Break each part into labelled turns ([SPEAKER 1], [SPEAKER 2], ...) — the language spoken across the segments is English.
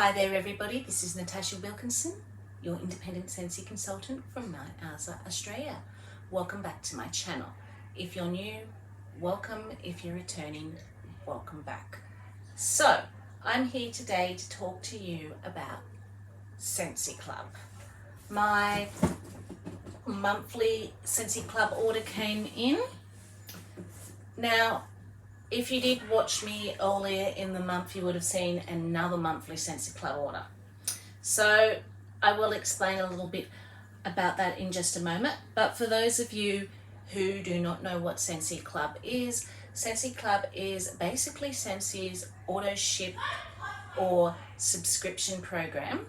[SPEAKER 1] Hi there everybody, this is Natasha Wilkinson, your independent Scentsy consultant from Mount Isa, Australia. Welcome back to my channel. If you're new, welcome. If you're returning, welcome back. So, I'm here today to talk to you about Scentsy Club. My monthly Scentsy Club order came in. Now, if you did watch me earlier in the month, you would have seen another monthly Scentsy Club order. So I will explain a little bit about that in just a moment. But for those of you who do not know what Scentsy Club is basically Scentsy's auto ship or subscription program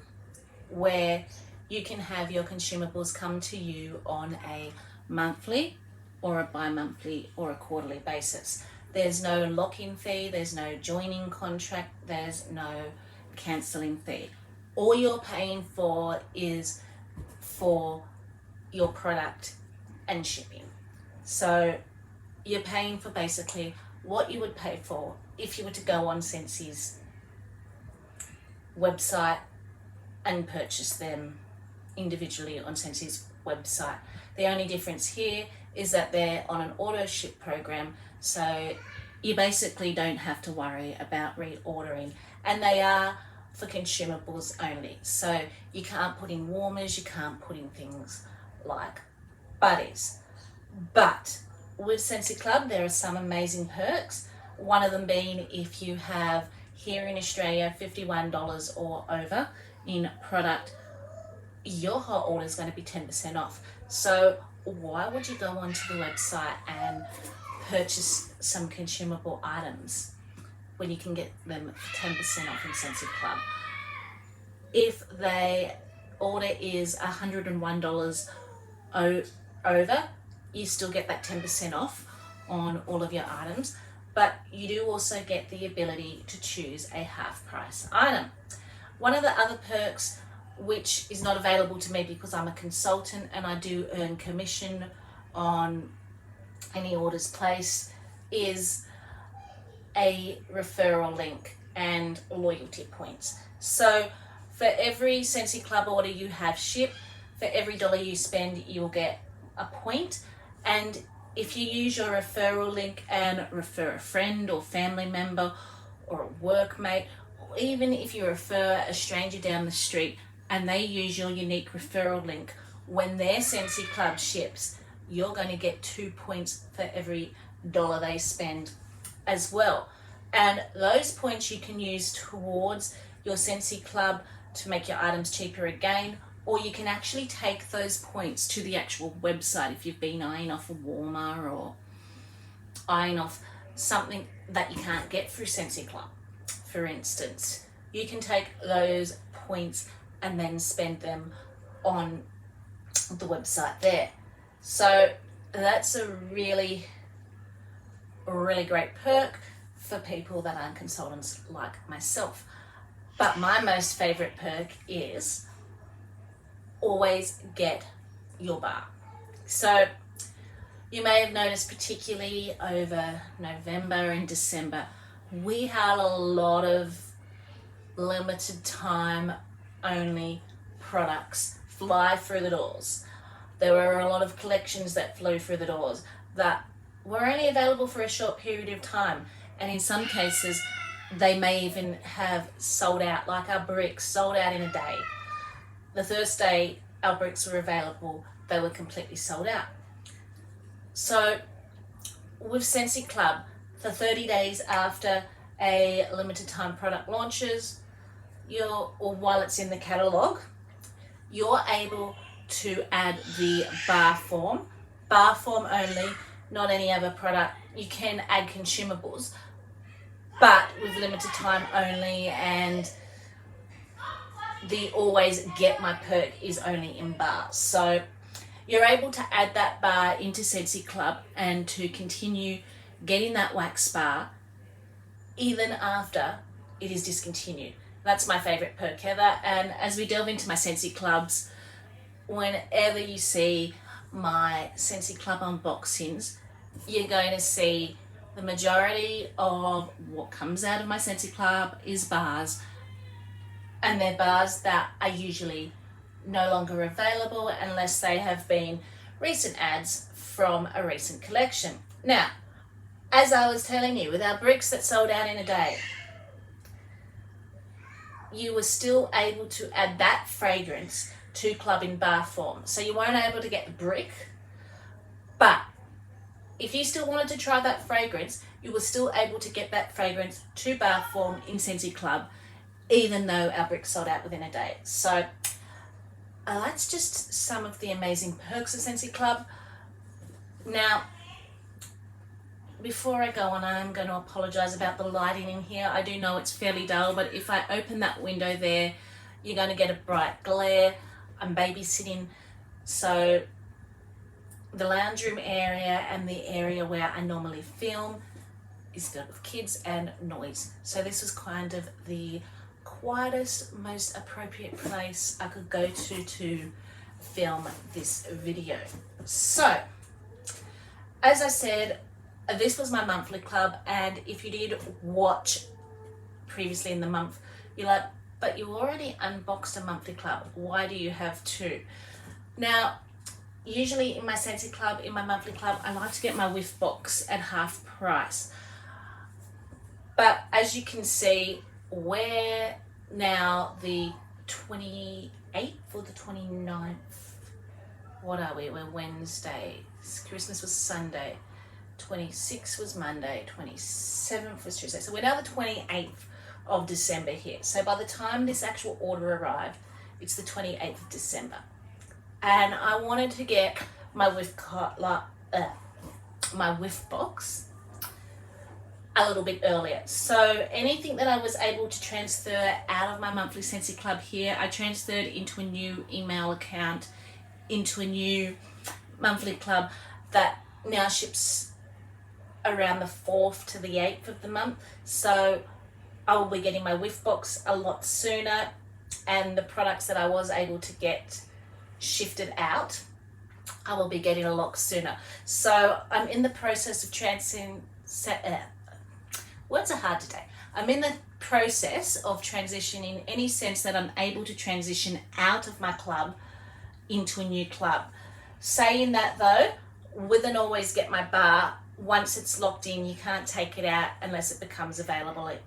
[SPEAKER 1] where you can have your consumables come to you on a monthly or a bi-monthly or a quarterly basis. There's no lock-in fee, there's no joining contract, there's no cancelling fee. All you're paying for is for your product and shipping. So you're paying for basically what you would pay for if you were to go on Scentsy's website and purchase them individually on Scentsy's website. The only difference here is that they're on an auto ship program, so you basically don't have to worry about reordering, and they are for consumables only. So you can't put in warmers, you can't put in things like buddies. But with Scentsy Club, there are some amazing perks. One of them being if you have here in Australia $51 or over in product, your whole order is going to be 10% off. So why would you go onto the website and purchase some consumable items when you can get them 10% off in Scentsy Club? If the order is $101 over, you still get that 10% off on all of your items, but you do also get the ability to choose a half price item. One of the other perks, which is not available to me because I'm a consultant and I do earn commission on any orders placed, is a referral link and loyalty points. So for every Scentsy Club order you have shipped, for every dollar you spend, you'll get a point. And if you use your referral link and refer a friend or family member or a workmate, or even if you refer a stranger down the street and they use your unique referral link, when their Scentsy Club ships, you're going to get 2 points for every dollar they spend as well. And those points you can use towards your Scentsy Club to make your items cheaper again, or you can actually take those points to the actual website if you've been eyeing off a warmer or eyeing off something that you can't get through Scentsy Club. For instance, you can take those points and then spend them on the website there. So that's a really great perk for people that aren't consultants like myself. But my most favorite perk is always get your bar. So you may have noticed, particularly over November and December, we had a lot of limited time only products fly through the doors. There were a lot of collections that flew through the doors that were only available for a short period of time, and in some cases they may even have sold out, like our bricks sold out in a day. The first day our bricks were available, they were completely sold out. So with Scentsy Club, for 30 days after a limited time product launches, or while it's in the catalogue, you're able to add the bar form only, not any other product. You can add consumables, but with limited time only, and the always get my perk is only in bars. So you're able to add that bar into Scentsy Club and to continue getting that wax bar even after it is discontinued. That's my favorite perk ever. And as we delve into my Scentsy Clubs, whenever you see my Scentsy Club unboxings, you're going to see the majority of what comes out of my Scentsy Club is bars, and they're bars that are usually no longer available unless they have been recent ads from a recent collection. Now, as I was telling you, with our bricks that sold out in a day, you were still able to add that fragrance to club in bar form. So you weren't able to get the brick, but if you still wanted to try that fragrance, you were still able to get that fragrance to bar form in Scentsy Club, even though our bricks sold out within a day. So that's just some of the amazing perks of Scentsy Club. Now, before I go on, I'm going to apologise about the lighting in here. I do know it's fairly dull, but if I open that window there, you're going to get a bright glare. I'm babysitting, so the lounge room area and the area where I normally film is filled with kids and noise. So this was kind of the quietest, most appropriate place I could go to film this video. So, as I said, this was my monthly club, and if you did watch previously in the month, you're like, but you already unboxed a monthly club. Why do you have two? Now, usually in my Scentsy Club, in my monthly club, I like to get my whiff box at half price. But as you can see, we're now the 28th or the 29th. What are we? We're Wednesday. Christmas was Sunday. 26th was Monday. 27th was Tuesday. So we're now the 28th of December here. So by the time this actual order arrived, it's the 28th of December. And I wanted to get my my whiff box a little bit earlier. So anything that I was able to transfer out of my monthly Scentsy Club here, I transferred into a new email account, into a new monthly club that now ships around the 4th to the 8th of the month. So I will be getting my whiff box a lot sooner, and the products that I was able to get shifted out, I will be getting a lot sooner. So I'm in the process of words are hard today. I'm in the process of transitioning any sense that I'm able to transition out of my club into a new club. Saying that though, with an always get my bar, once it's locked in, you can't take it out unless it becomes available at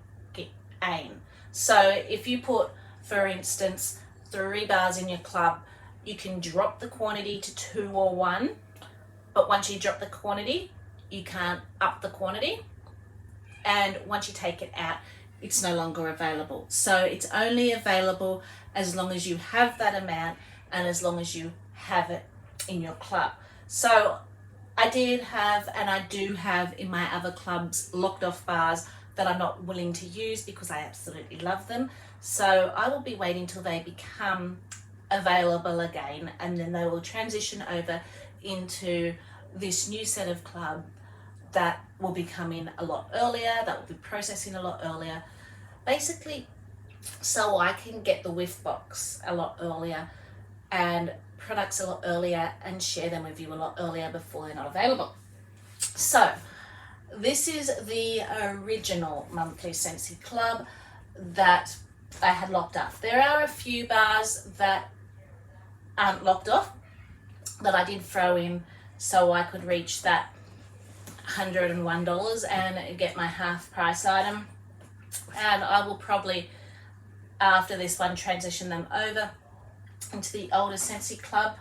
[SPEAKER 1] AIM. So if you put, for instance, 3 bars in your club, you can drop the quantity to 2 or 1, but once you drop the quantity, you can't up the quantity. And once you take it out, it's no longer available. So it's only available as long as you have that amount and as long as you have it in your club. So I did have, and I do have in my other clubs, locked off bars that I'm not willing to use because I absolutely love them. So I will be waiting till they become available again, and then they will transition over into this new set of club that will be coming a lot earlier, that will be processing a lot earlier, basically so I can get the whiff box a lot earlier and products a lot earlier and share them with you a lot earlier before they're not available. So this is the original monthly Scentsy Club that I had locked up. There are a few bars that aren't locked off that I did throw in so I could reach that $101 and get my half price item, and I will probably after this one transition them over into the older Scentsy Club,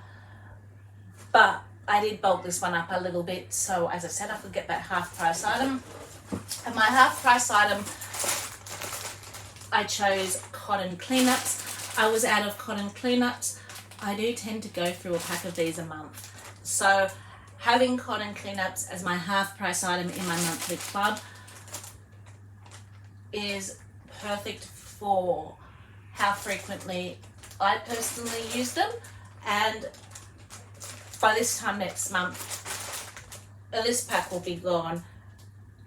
[SPEAKER 1] but I did bulk this one up a little bit, so as I said, I could get that half price item. And my half price item, I chose cotton cleanups. I was out of cotton cleanups. I do tend to go through a pack of these a month, so having cotton cleanups as my half price item in my monthly club is perfect for how frequently I personally use them. And by this time next month, this pack will be gone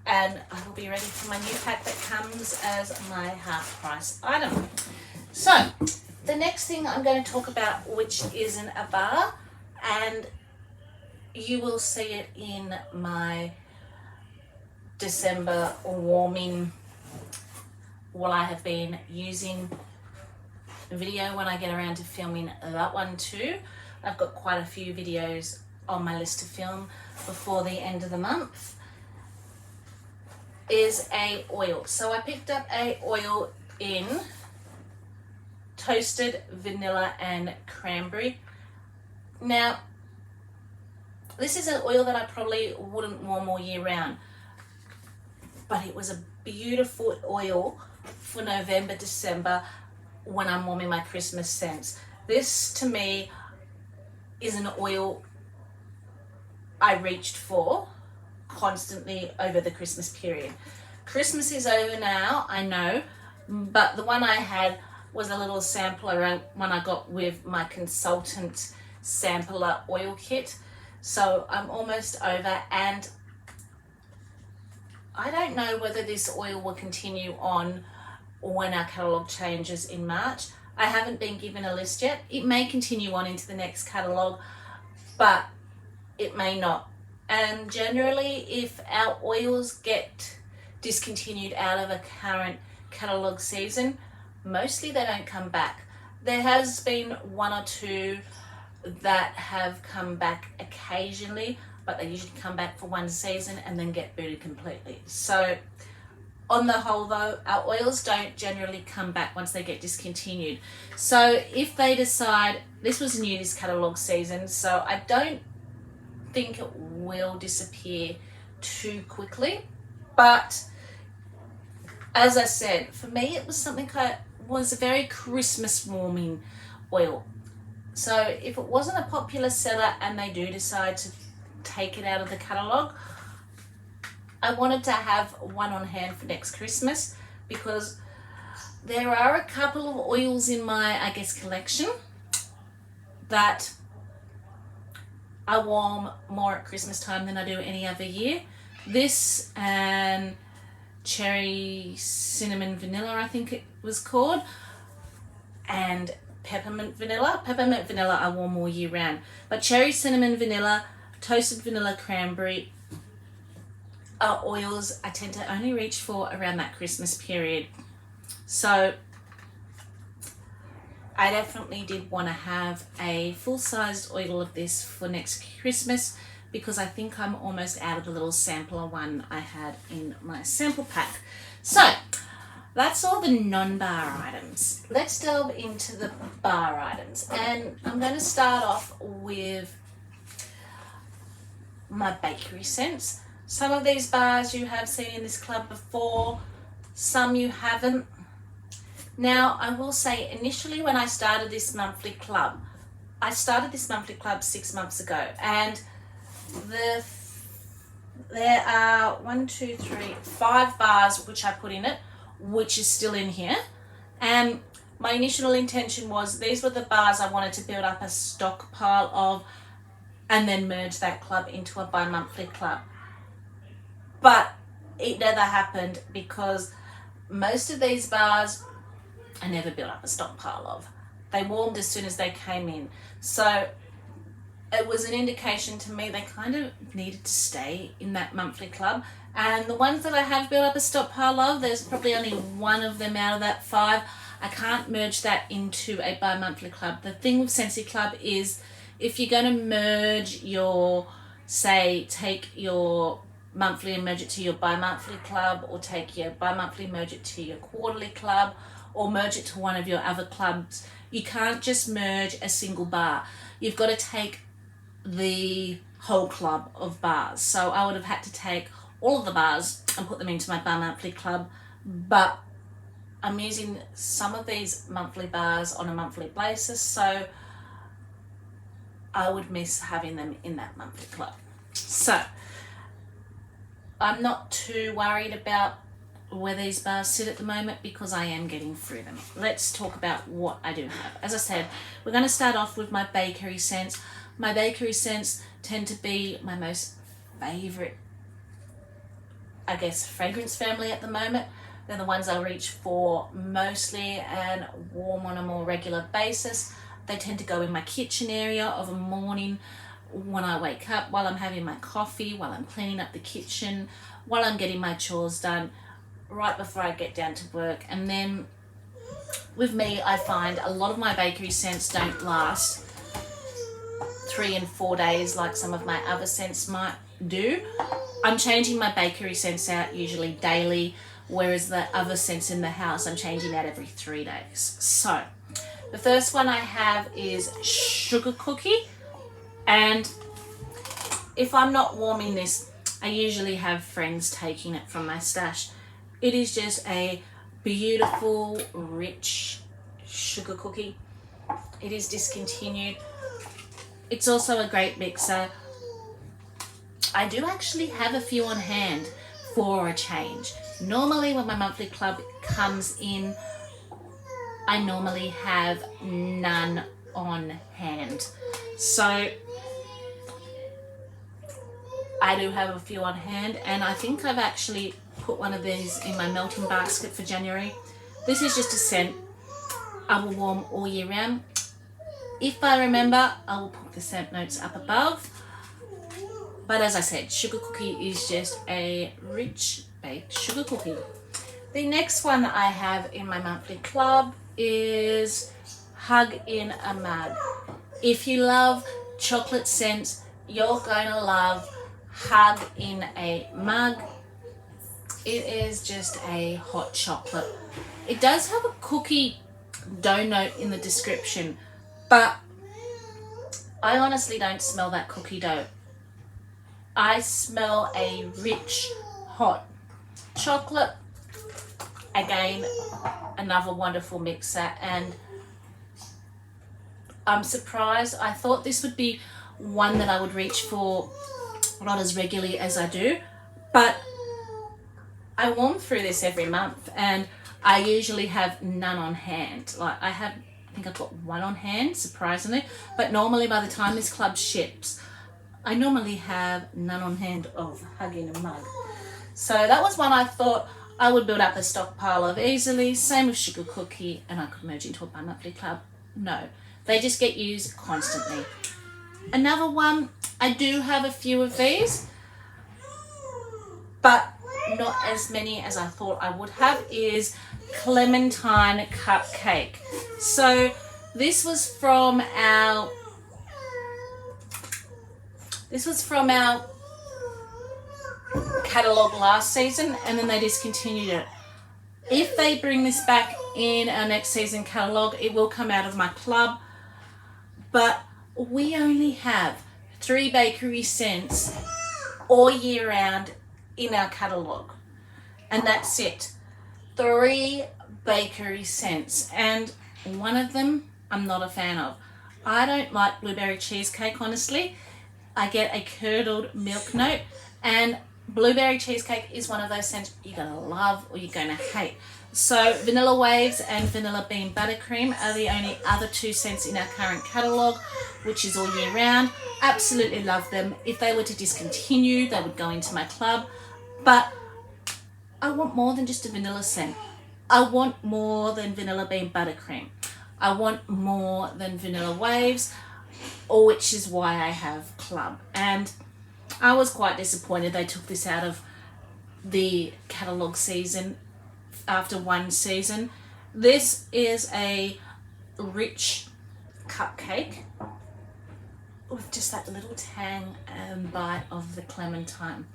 [SPEAKER 1] and I will be ready for my new pack that comes as my half price item. So the next thing I'm going to talk about, which isn't a bar, and you will see it in my December warming, what I have been using video when I get around to filming that one too. I've got quite a few videos on my list to film before the end of the month. Is a oil. So I picked up a oil in toasted vanilla and cranberry. Now, this is an oil that I probably wouldn't warm all year round, but it was a beautiful oil for November, December when I'm warming my Christmas scents. This to me is an oil I reached for constantly over the Christmas period. Christmas is over now, I know, but the one I had was a little sampler one I got with my consultant sampler oil kit. So I'm almost over, and I don't know whether this oil will continue on when our catalogue changes in March. I haven't been given a list yet. It may continue on into the next catalogue, but it may not. And generally, if our oils get discontinued out of a current catalogue season, mostly they don't come back. There has been one or two that have come back occasionally, but they usually come back for one season and then get booted completely. So on the whole though, our oils don't generally come back once they get discontinued. So if they decide, this was new this catalogue season, so I don't think it will disappear too quickly. But as I said, for me it was something was a very Christmas warming oil. So if it wasn't a popular seller and they do decide to take it out of the catalogue, I wanted to have one on hand for next Christmas, because there are a couple of oils in my, I guess, collection that I warm more at Christmas time than I do any other year. This and cherry cinnamon vanilla, I think it was called, and peppermint vanilla. Peppermint vanilla I warm all year round, but cherry cinnamon vanilla, toasted vanilla cranberry are oils I tend to only reach for around that Christmas period. So I definitely did want to have a full-sized oil of this for next Christmas, because I think I'm almost out of the little sampler one I had in my sample pack. So that's all the non-bar items. Let's delve into the bar items, and I'm going to start off with my bakery scents. Some of these bars you have seen in this club before, some you haven't. Now I will say, initially when I started this monthly club, I started this monthly club 6 months ago, and there are 5 bars which I put in it, which is still in here. And my initial intention was these were the bars I wanted to build up a stockpile of and then merge that club into a bi-monthly club. But it never happened, because most of these bars I never built up a stockpile of. They warmed as soon as they came in. So it was an indication to me they kind of needed to stay in that monthly club. And the ones that I have built up a stockpile of, there's probably only one of them out of that 5. I can't merge that into a bi-monthly club. The thing with Scentsy Club is, if you're going to merge your, say, take your monthly and merge it to your bi-monthly club, or take your bi-monthly, merge it to your quarterly club, or merge it to one of your other clubs, you can't just merge a single bar. You've got to take the whole club of bars. So I would have had to take all of the bars and put them into my bi-monthly club, but I'm using some of these monthly bars on a monthly basis, so I would miss having them in that monthly club. So I'm not too worried about where these bars sit at the moment, because I am getting through them. Let's talk about what I do have. As I said, we're going to start off with my bakery scents. My bakery scents tend to be my most favourite, I guess, fragrance family at the moment. They're the ones I reach for mostly and warm on a more regular basis. They tend to go in my kitchen area of a morning when I wake up, while I'm having my coffee, while I'm cleaning up the kitchen, while I'm getting my chores done, right before I get down to work. And then with me, I find a lot of my bakery scents don't last 3 and 4 days like some of my other scents might do. I'm changing my bakery scents out usually daily, whereas the other scents in the house I'm changing out every 3 days. So the first one I have is Sugar Cookie, and if I'm not warming this, I usually have friends taking it from my stash. It is just a beautiful, rich sugar cookie. It is discontinued. It's also a great mixer. I do actually have a few on hand for a change. Normally when my monthly club comes in, I normally have none on hand. So I do have a few on hand, and I think I've actually put one of these in my melting basket for January. This is just a scent I will warm all year round. If I remember, I will put the scent notes up above. But as I said, Sugar Cookie is just a rich baked sugar cookie. The next one I have in my monthly club is Hug in a Mug. If you love chocolate scents, you're going to love Hug in a Mug. It is just a hot chocolate. It does have a cookie dough note in the description, but I honestly don't smell that cookie dough. I smell a rich, hot chocolate. Again, another wonderful mixer, and I'm surprised. I thought this would be one that I would reach for not as regularly as I do, but I warm through this every month, and I usually have none on hand. Like I think I've got one on hand, surprisingly, but normally by the time this club ships, I normally have none on hand of Hug in a Mug. So that was one I thought I would build up a stockpile of easily. Same with Sugar Cookie, and I could merge into a bi-monthly club. No, they just get used constantly. Another one, I do have a few of these, but not as many as I thought I would have, is Clementine Cupcake. So this was from our catalogue last season, and then they discontinued it. If they bring this back in our next season catalogue, it will come out of my club, but we only have 3 bakery scents all year round in our catalogue, and that's it. 3 bakery scents, and one of them I'm not a fan of. I don't like blueberry cheesecake, honestly. I get a curdled milk note, and blueberry cheesecake is one of those scents you're gonna love or you're gonna hate. So Vanilla Waves and Vanilla Bean Buttercream are the only other 2 scents in our current catalogue, which is all year round. Absolutely love them. If they were to discontinue, they would go into my club, but I want more than just a vanilla scent. I want more than Vanilla Bean Buttercream. I want more than Vanilla Waves, which is why I have club. And I was quite disappointed they took this out of the catalogue season after 1 season. This is a rich cupcake with just that little tang and bite of the clementine.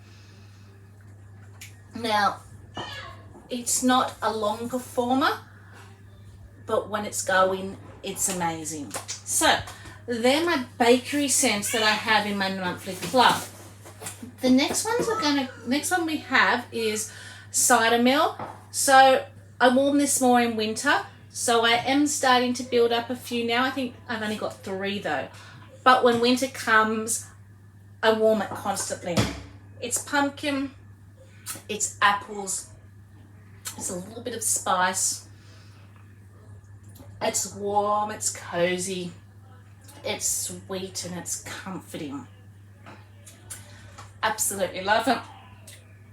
[SPEAKER 1] Now, it's not a long performer, but when it's going, it's amazing. So they're my bakery scents that I have in my monthly club. The next one we have is Cider Mill. So I warm this more in winter, so I am starting to build up a few now. I think I've only got 3 though, but when winter comes, I warm it constantly. It's pumpkin, it's apples, it's a little bit of spice, it's warm, it's cozy, it's sweet, and it's comforting. Absolutely love it.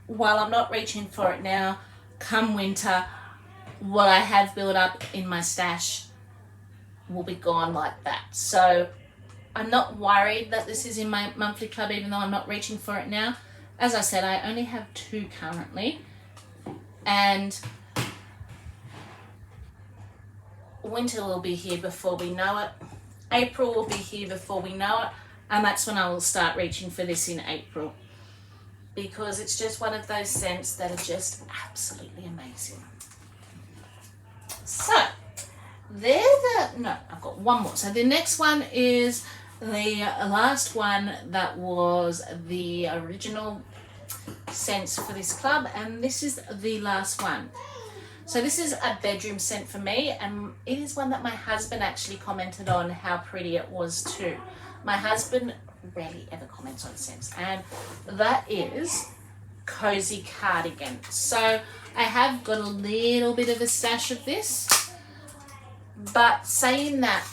[SPEAKER 1] While I'm not reaching for it now, come winter, what I have built up in my stash will be gone like that. So I'm not worried that this is in my monthly club, even though I'm not reaching for it now. As I said, I only have 2 currently, and winter will be here before we know it. April will be here before we know it, and that's when I will start reaching for this in April, because it's just one of those scents that are just absolutely amazing. So I've got one more. So the next one is the last one that was the original scents for this club, and this is the last one. So this is a bedroom scent for me, and it is one that my husband actually commented on how pretty it was too. My husband rarely ever comments on scents, and that is Cozy Cardigan. So I have got a little bit of a stash of this, but saying that,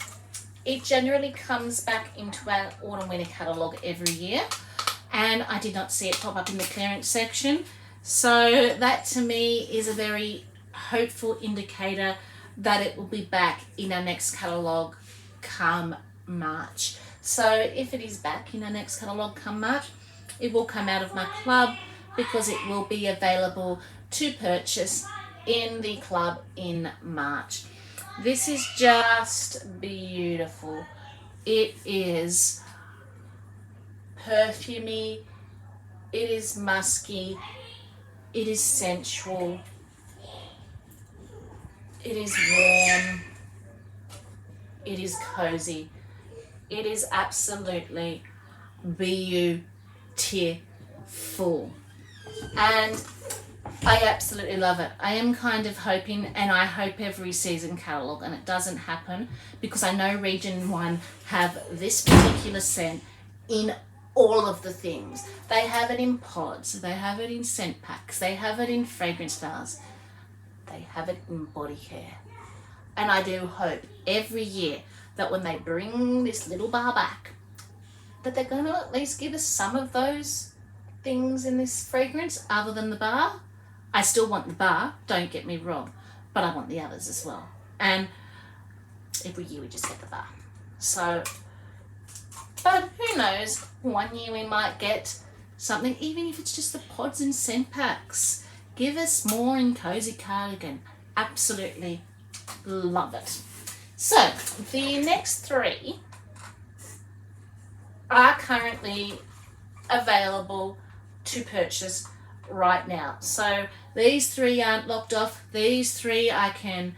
[SPEAKER 1] it generally comes back into our autumn winter catalogue every year, and I did not see it pop up in the clearance section. So that to me is a very hopeful indicator that it will be back in our next catalogue come March. So if it is back in our next catalogue come March, it will come out of my club, because it will be available to purchase in the club in March. This is just beautiful. It is perfumey, it is musky, it is sensual, it is warm, it is cozy, it is absolutely beautiful, and I absolutely love it. I am kind of hoping, and I hope every season catalogue, and it doesn't happen, because I know Region 1 have this particular scent in all of the things. They have it in pods, they have it in scent packs, they have it in fragrance bars, they have it in body care. And I do hope every year that when they bring this little bar back, that they're going to at least give us some of those things in this fragrance other than the bar. I still want the bar, don't get me wrong, but I want the others as well. And every year we just get the bar. So, but who knows, one year we might get something, even if it's just the pods and scent packs. Give us more in Cozy Cardigan. Absolutely love it. So the next three are currently available to purchase right now. So these three aren't locked off. These three I can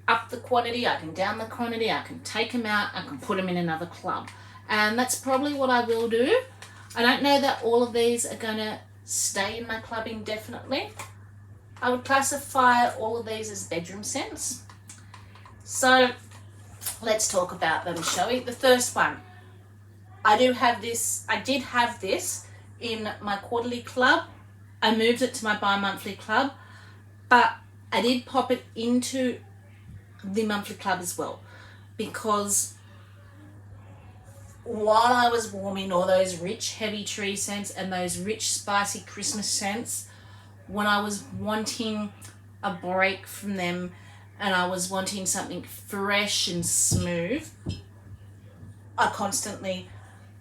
[SPEAKER 1] up the quantity, I can down the quantity, I can take them out, I can put them in another club. And that's probably what I will do. I don't know that all of these are going to stay in my club indefinitely. I would classify all of these as bedroom scents. So let's talk about them, shall we? The first one, I did have this in my quarterly club. I moved it to my bi-monthly club, but I did pop it into the monthly club as well, because while I was warming all those rich heavy tree scents and those rich spicy Christmas scents, when I was wanting a break from them and I was wanting something fresh and smooth, I constantly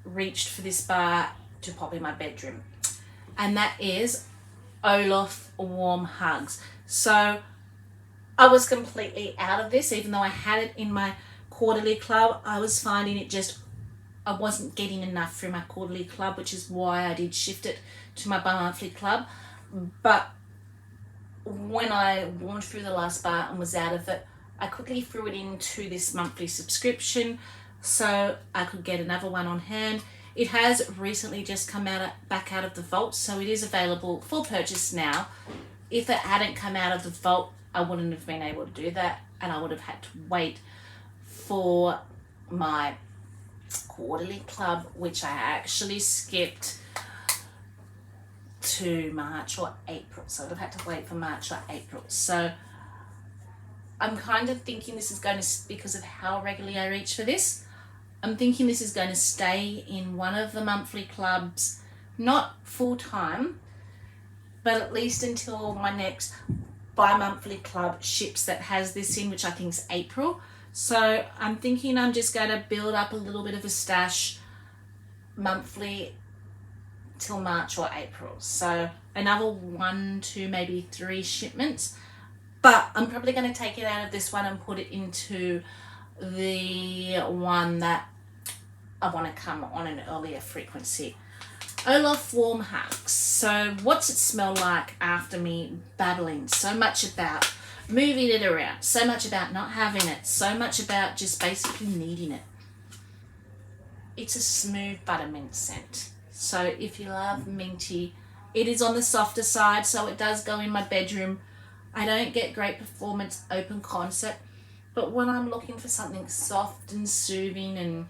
[SPEAKER 1] reached for this bar to pop in my bedroom, and that is OLAF Warm Hugs. So I was completely out of this, even though I had it in my quarterly club. I was finding it just, I wasn't getting enough through my quarterly club, which is why I did shift it to my bi-monthly club. But when I warmed through the last bar and was out of it, I quickly threw it into this monthly subscription so I could get another one on hand. It has recently just come back out of the vault, so it is available for purchase now. If it hadn't come out of the vault, I wouldn't have been able to do that, and I would have had to wait for my quarterly club, which I actually skipped to March or April. So I would have had to wait for March or April. So I'm kind of thinking this is going to, because of how regularly I reach for this, I'm thinking this is going to stay in one of the monthly clubs, not full time, but at least until my next bi-monthly club ships that has this in, which I think is April. So I'm thinking I'm just going to build up a little bit of a stash monthly till March or April. So another 1, 2, maybe 3 shipments. But I'm probably going to take it out of this one and put it into the one that I want to come on an earlier frequency. OLAF Warm Hugs. So what's it smell like after me babbling so much about moving it around, so much about not having it, so much about just basically needing it? It's a smooth buttermint scent. So if you love minty, it is on the softer side, so it does go in my bedroom. I don't get great performance open concept, but when I'm looking for something soft and soothing and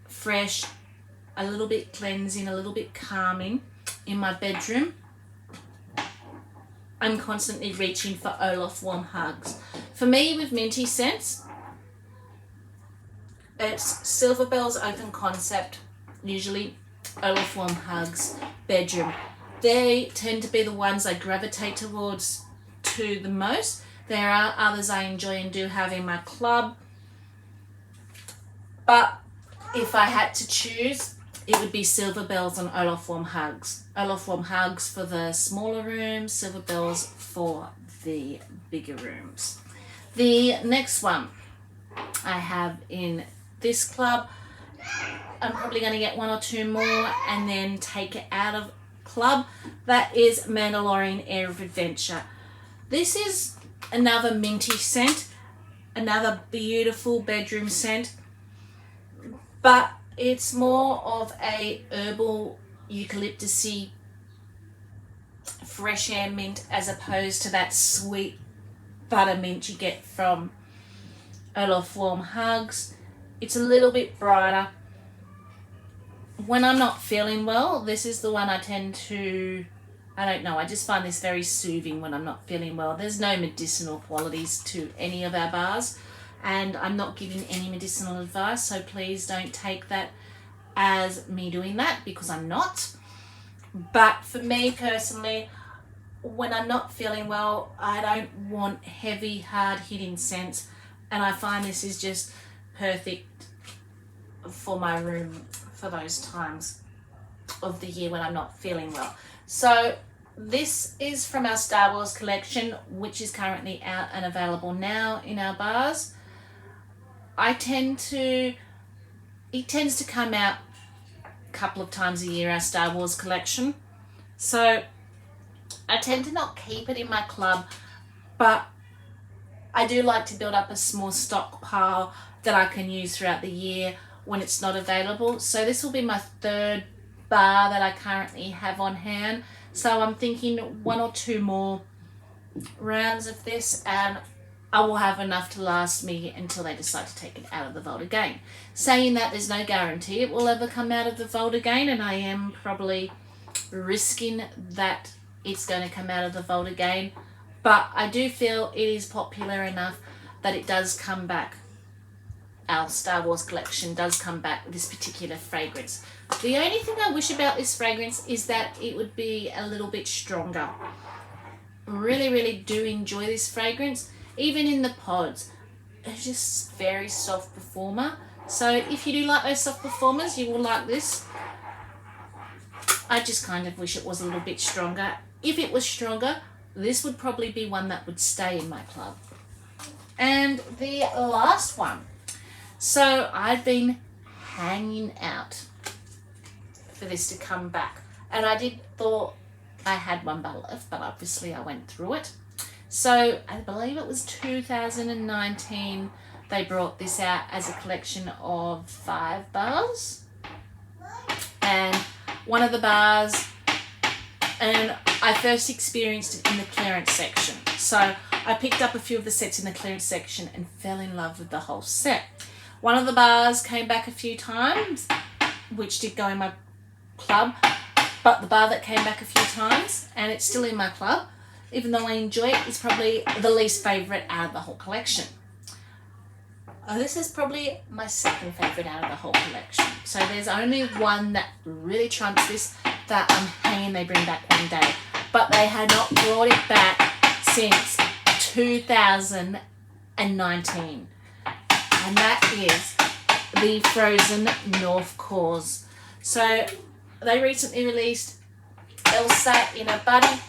[SPEAKER 1] fresh, a little bit cleansing, a little bit calming in my bedroom, I'm constantly reaching for OLAF Warm Hugs. For me, with minty scents, it's Silver Bells open concept, usually OLAF Warm Hugs, bedroom. They tend to be the ones I gravitate towards to the most. There are others I enjoy and do have in my club, but if I had to choose, it would be Silver Bells and OLAF Warm Hugs. OLAF Warm Hugs for the smaller rooms, Silver Bells for the bigger rooms. The next one I have in this club, I'm probably going to get one or two more and then take it out of club. That is Mandalorian Air of Adventure. This is another minty scent, another beautiful bedroom scent, but it's more of a herbal eucalyptusy fresh air mint as opposed to that sweet buttermint you get from OLAF Warm Hugs. It's a little bit brighter. When I'm not feeling well, this is the one I tend to, I don't know, I just find this very soothing when I'm not feeling well. There's no medicinal qualities to any of our bars, and I'm not giving any medicinal advice, so please don't take that as me doing that, because I'm not. But for me personally, when I'm not feeling well, I don't want heavy, hard-hitting scents, and I find this is just perfect for my room for those times of the year when I'm not feeling well. So this is from our Star Wars collection, which is currently out and available now in our bars. It tends to come out a couple of times a year, our Star Wars collection. So I tend to not keep it in my club, but I do like to build up a small stockpile that I can use throughout the year when it's not available. So this will be my third bar that I currently have on hand. So I'm thinking one or two more rounds of this and I will have enough to last me until they decide to take it out of the vault again. Saying that, there's no guarantee it will ever come out of the vault again, and I am probably risking that it's going to come out of the vault again, but I do feel it is popular enough that it does come back. Our Star Wars collection does come back with this particular fragrance. The only thing I wish about this fragrance is that it would be a little bit stronger. Really do enjoy this fragrance. Even in the pods, it's just very soft performer. So if you do like those soft performers, you will like this. I just kind of wish it was a little bit stronger. If it was stronger, this would probably be one that would stay in my club. And the last one. So I've been hanging out for this to come back. And I did thought I had one bar left, but obviously I went through it. So I believe it was 2019 they brought this out as a collection of 5 bars. And one of the bars, and I first experienced it in the clearance section. So I picked up a few of the sets in the clearance section and fell in love with the whole set. One of the bars came back a few times, which did go in my club, but the bar that came back a few times, and it's still in my club, even though I enjoy it, is probably the least favourite out of the whole collection. This is probably my second favourite out of the whole collection. So there's only one that really trumps this that I'm hanging they bring back one day. But they had not brought it back since 2019. And that is the Frozen North Cores. So they recently released Elsa in a buddy,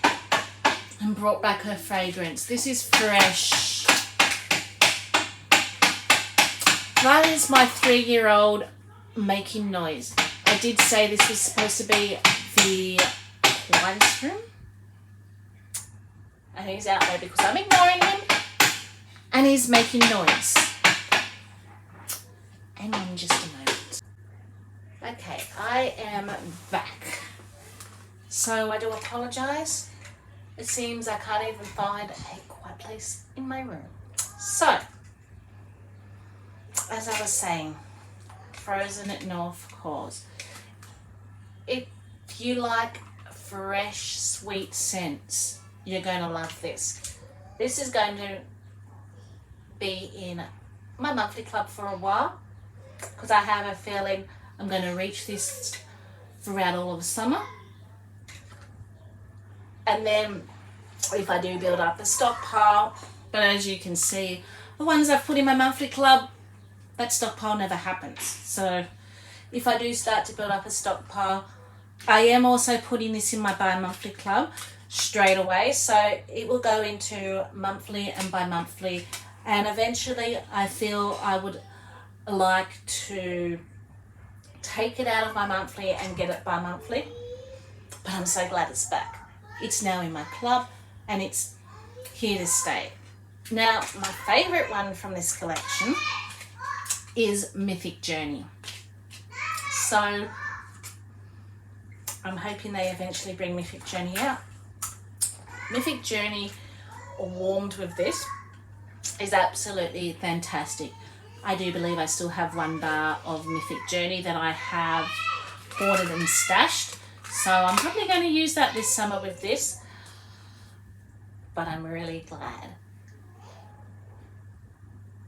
[SPEAKER 1] and brought back her fragrance. This is fresh. That is my 3-year-old making noise. I did say this was supposed to be the quietest room. And he's out there because I'm ignoring him. And he's making noise. Hang on just a moment. Okay, I am back. So I do apologise. It seems I can't even find a quiet place in my room. So, as I was saying, Frozen at North Cause. If you like fresh, sweet scents, you're going to love this. This is going to be in my monthly club for a while because I have a feeling I'm going to reach this throughout all of the summer. And then if I do build up a stockpile, but as you can see, the ones I've put in my monthly club, that stockpile never happens. So if I do start to build up a stockpile, I am also putting this in my bi-monthly club straight away. So it will go into monthly and bi-monthly. And eventually I feel I would like to take it out of my monthly and get it bi-monthly. But I'm so glad it's back. It's now in my club and it's here to stay. Now, my favourite one from this collection is Mythic Journey. So I'm hoping they eventually bring Mythic Journey out. Mythic Journey warmed with this is absolutely fantastic. I do believe I still have 1 bar of Mythic Journey that I have ordered and stashed. So I'm probably going to use that this summer with this. But I'm really glad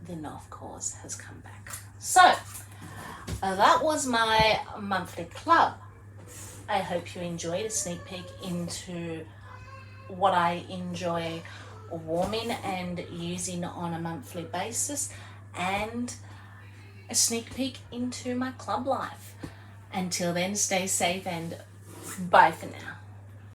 [SPEAKER 1] the North Cause has come back. So that was my monthly club. I hope you enjoyed a sneak peek into what I enjoy warming and using on a monthly basis, and a sneak peek into my club life. Until then, stay safe and bye for now.